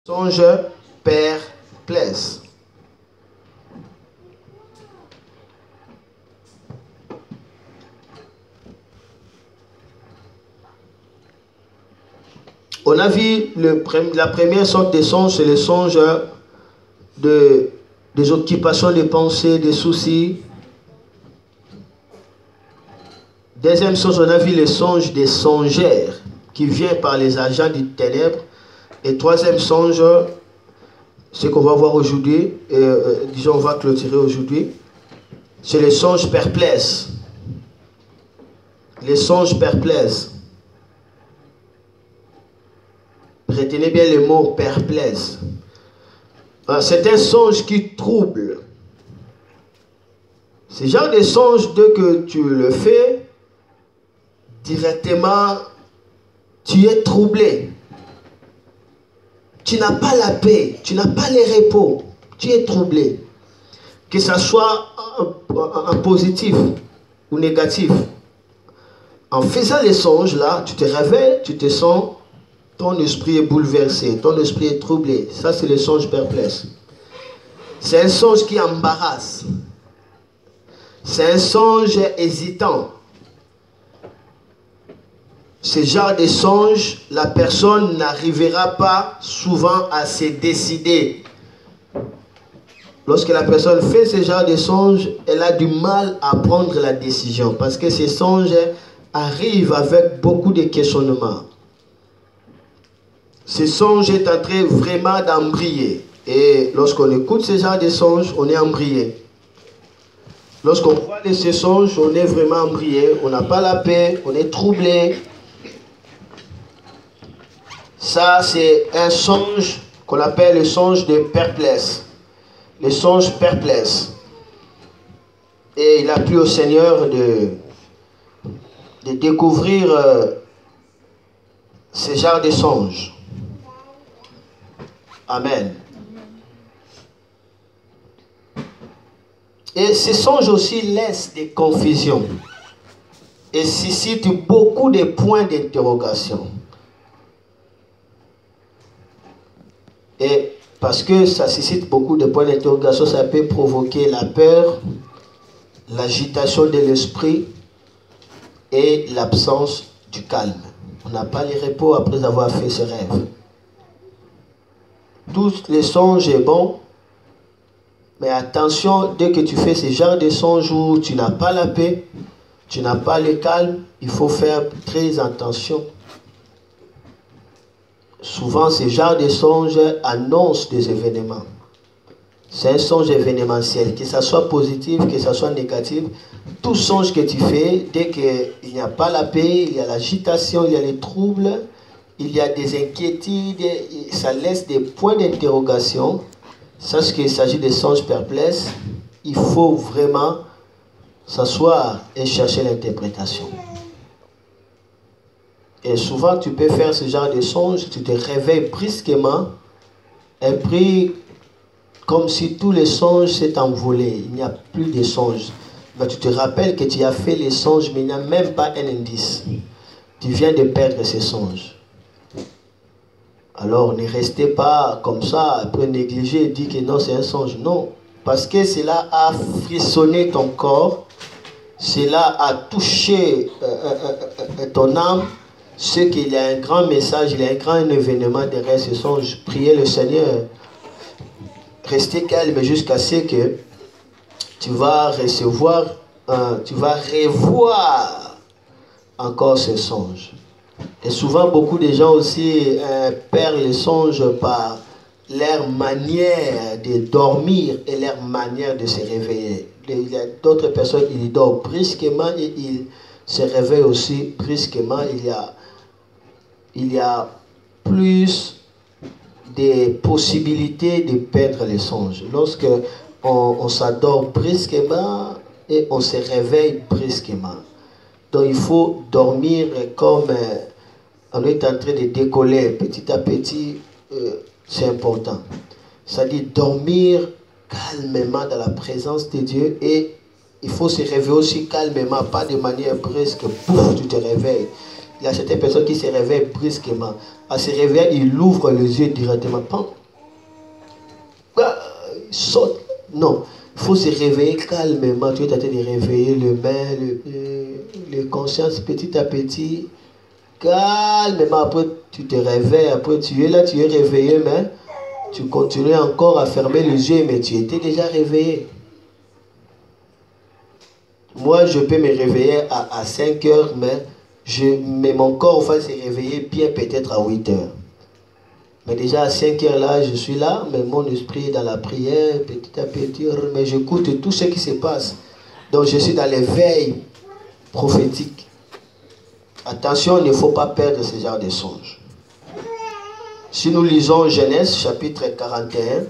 Songe perplexe. On a vu la première sorte de songe, c'est le songe des occupations, des pensées, des soucis. Deuxième songe, on a vu le songe des songeurs qui vient par les agents des ténèbres. Et troisième songe, ce qu'on va voir aujourd'hui, disons on va clôturer aujourd'hui, c'est les songes perplexes. Les songes perplexes. Retenez bien le mot perplexe. C'est un songe qui trouble. Ce genre de songe, dès que tu le fais, directement, tu es troublé. Tu n'as pas la paix, tu n'as pas le repos, tu es troublé. Que ce soit en positif ou négatif. En faisant les songes là, tu te réveilles, tu te sens, ton esprit est bouleversé, ton esprit est troublé. Ça c'est le songe perplexe. C'est un songe qui embarrasse. C'est un songe hésitant. Ce genre de songe, la personne n'arrivera pas souvent à se décider. Lorsque la personne fait ce genre de songe, elle a du mal à prendre la décision parce que ces songes arrivent avec beaucoup de questionnements. Ce songe est en train vraiment d'embrayer. Et lorsqu'on écoute ce genre de songe, on est embrayé. Lorsqu'on voit ces songes, on est vraiment embrayé. On n'a pas la paix, on est troublé. Ça, c'est un songe qu'on appelle le songe de perplexe. Le songe perplexe. Et il a plu au Seigneur de découvrir ce genre de songe. Amen. Et ce songe aussi laisse des confusions et suscite beaucoup de points d'interrogation. Et parce que ça suscite beaucoup de points d'interrogation, ça peut provoquer la peur, l'agitation de l'esprit et l'absence du calme. On n'a pas le repos après avoir fait ce rêve. Tous les songes sont bons, mais attention, dès que tu fais ce genre de songes où tu n'as pas la paix, tu n'as pas le calme, il faut faire très attention. Souvent, ce genre de songe annonce des événements. C'est un songe événementiel, que ce soit positif, que ce soit négatif. Tout songe que tu fais, dès qu'il n'y a pas la paix, il y a l'agitation, il y a les troubles, il y a des inquiétudes, ça laisse des points d'interrogation. Sache qu'il s'agit de songes perplexes. Il faut vraiment s'asseoir et chercher l'interprétation. Et souvent, tu peux faire ce genre de songe, tu te réveilles brusquement, et puis, comme si tous les songes s'étaient envolés, il n'y a plus de songes. Mais tu te rappelles que tu as fait les songes, mais il n'y a même pas un indice. Tu viens de perdre ces songes. Alors, ne restez pas comme ça, après négliger et dire que non, c'est un songe. Non, parce que cela a frissonné ton corps, cela a touché ton âme. C'est qu'il y a un grand message, il y a un grand événement derrière ce songe. Priez le Seigneur. Restez calme jusqu'à ce que tu vas recevoir, tu vas revoir encore ce songe. Et souvent, beaucoup de gens aussi perdent les songes par leur manière de dormir et leur manière de se réveiller. Il y a d'autres personnes, ils dorment brusquement et ils se réveillent aussi brusquement. Il y a plus de possibilités de perdre les songes. Lorsque on s'endort brusquement et on se réveille brusquement. Donc il faut dormir comme on est en train de décoller petit à petit, c'est important. C'est-à-dire dormir calmement dans la présence de Dieu et il faut se réveiller aussi calmement, pas de manière brusque, pouf, tu te réveilles. Il y a certaines personnes qui se réveillent brusquement. À se réveiller, il ouvre les yeux directement. Il saute. Non. Il faut se réveiller calmement. Tu es en train de réveiller le main, le conscience petit à petit. Calmement. Après, tu te réveilles. Après, tu es là, tu es réveillé, mais tu continues encore à fermer les yeux, mais tu étais déjà réveillé. Moi, je peux me réveiller à 5 heures, mais mon corps va se réveiller bien peut-être à 8 heures. Mais déjà à 5 heures là, je suis là, mais mon esprit est dans la prière, petit à petit, mais j'écoute tout ce qui se passe. Donc je suis dans l'éveil prophétique. Attention, il ne faut pas perdre ce genre de songes. Si nous lisons Genèse chapitre 41,